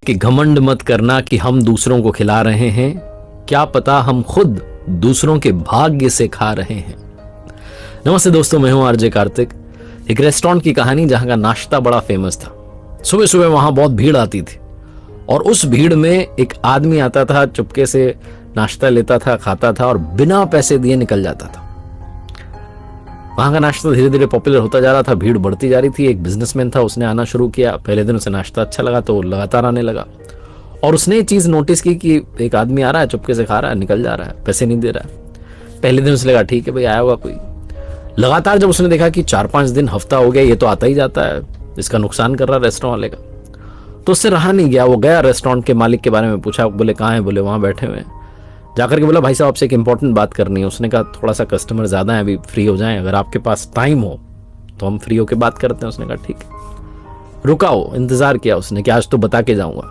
कि घमंड मत करना कि हम दूसरों को खिला रहे हैं, क्या पता हम खुद दूसरों के भाग्य से खा रहे हैं। नमस्ते दोस्तों, मैं हूं आरजे कार्तिक। एक रेस्टोरेंट की कहानी जहां का नाश्ता बड़ा फेमस था। सुबह सुबह वहां बहुत भीड़ आती थी और उस भीड़ में एक आदमी आता था, चुपके से नाश्ता लेता था, खाता था और बिना पैसे दिए निकल जाता था। वहां का नाश्ता धीरे धीरे पॉपुलर होता जा रहा था, भीड़ बढ़ती जा रही थी। एक बिजनेसमैन था, उसने आना शुरू किया। पहले दिन उसे नाश्ता अच्छा लगा तो वो लगातार आने लगा और उसने ये चीज नोटिस की कि एक आदमी आ रहा है, चुपके से खा रहा है, निकल जा रहा है, पैसे नहीं दे रहा है। पहले दिन उसे लगा ठीक है भाई, आया होगा कोई। लगातार जब उसने देखा कि 4-5 दिन, हफ्ता हो गया, ये तो आता ही जाता है, इसका नुकसान कर रहा है रेस्टोरेंट वाले का, तो उससे रहा नहीं गया। वो गया रेस्टोरेंट के मालिक के बारे में पूछा। बोले कहाँ है? बोले वहां बैठे हुए हैं। जाकर के बोला भाई साहब आपसे एक इंपॉर्टेंट बात करनी है। उसने कहा थोड़ा सा कस्टमर ज्यादा है, अभी फ्री हो जाएं, अगर आपके पास टाइम हो तो हम फ्री होके बात करते हैं। उसने कहा ठीक है। रुका हो, इंतजार किया उसने कि आज तो बता के जाऊंगा।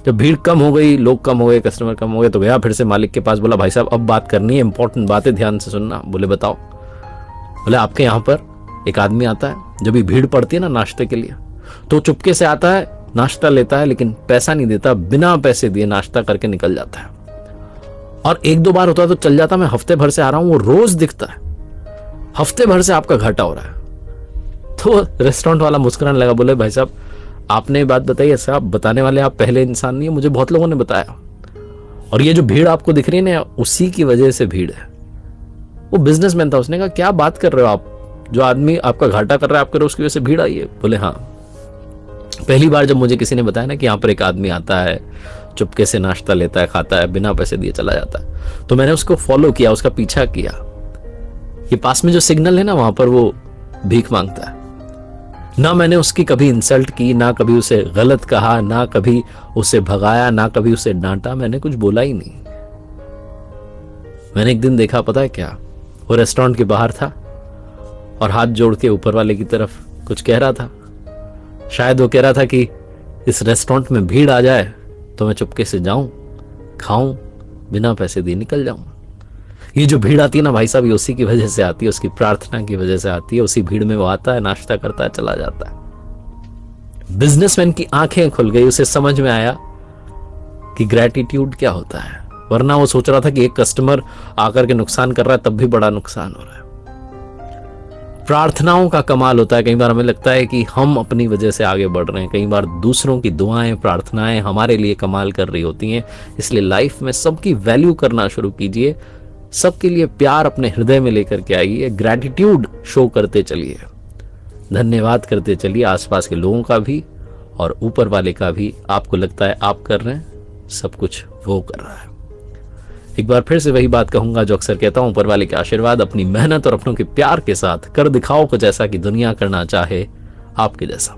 जब भीड़ कम हो गई, लोग कम हो गए, कस्टमर कम हो गए, तो गया फिर से मालिक के पास। बोला भाई साहब अब बात करनी है, इंपॉर्टेंट बात है, ध्यान से सुनना। बोले बताओ। बोले आपके यहाँ पर एक आदमी आता है, जब भी भीड़ पड़ती है ना नाश्ते के लिए, तो चुपके से आता है, नाश्ता लेता है, लेकिन पैसा नहीं देता, बिना पैसे दिए नाश्ता करके निकल जाता है। और 1-2 बार होता है तो चल जाता, मैं हफ्ते भर से आ रहा हूं, वो रोज दिखता है, हफ्ते भर से आपका घाटा हो रहा है। तो रेस्टोरेंट वाला मुस्कुराने लगा। बोले भाई साहब आपने बात बताई है, साहब बताने वाले आप पहले इंसान नहीं है, मुझे बहुत लोगों ने बताया, और ये जो भीड़ आपको दिख रही है ना, उसी की वजह से भीड़ है। वो बिजनेसमैन था, उसने कहा क्या बात कर रहे हो आप, जो आदमी आपका घाटा कर रहा है आपके, उसकी वजह से भीड़ आई है। बोले हाँ, पहली बार जब मुझे किसी ने बताया ना कि यहाँ पर एक आदमी आता है, चुपके से नाश्ता लेता है, खाता है, बिना पैसे दिए चला जाता है, तो मैंने उसको फॉलो किया, उसका पीछा किया। ये पास में जो सिग्नल है ना, वहां पर वो भीख मांगता है। ना मैंने उसकी कभी इंसल्ट की, ना कभी उसे गलत कहा, ना कभी उसे भगाया, ना कभी उसे डांटा, मैंने कुछ बोला ही नहीं। मैंने एक दिन देखा, पता है क्या, वो रेस्टोरेंट के बाहर था और हाथ जोड़ के ऊपर वाले की तरफ कुछ कह रहा था। शायद वो कह रहा था कि इस रेस्टोरेंट में भीड़ आ जाए तो मैं चुपके से जाऊं, खाऊं, बिना पैसे दिए निकल जाऊं। ये जो भीड़ आती है ना भाई साहब, ये उसी की वजह से आती है, उसकी प्रार्थना की वजह से आती है। उसी भीड़ में वो आता है, नाश्ता करता है, चला जाता है। बिजनेसमैन की आंखें खुल गई, उसे समझ में आया कि ग्रैटिट्यूड क्या होता है। वरना वो सोच रहा था कि एक कस्टमर आकर के नुकसान कर रहा है, तब भी बड़ा नुकसान हो रहा है। प्रार्थनाओं का कमाल होता है। कई बार हमें लगता है कि हम अपनी वजह से आगे बढ़ रहे हैं, कई बार दूसरों की दुआएं, प्रार्थनाएं हमारे लिए कमाल कर रही होती हैं। इसलिए लाइफ में सबकी वैल्यू करना शुरू कीजिए, सबके लिए प्यार अपने हृदय में लेकर के आइए, ग्रैटिट्यूड शो करते चलिए, धन्यवाद करते चलिए, आसपास के लोगों का भी और ऊपर वाले का भी। आपको लगता है आप कर रहे हैं, सब कुछ वो कर रहा है। एक बार फिर से वही बात कहूंगा जो अक्सर कहता हूं, ऊपर वाले के आशीर्वाद, अपनी मेहनत और अपनों के प्यार के साथ कर दिखाओ कुछ ऐसा कि दुनिया करना चाहे आपके जैसा।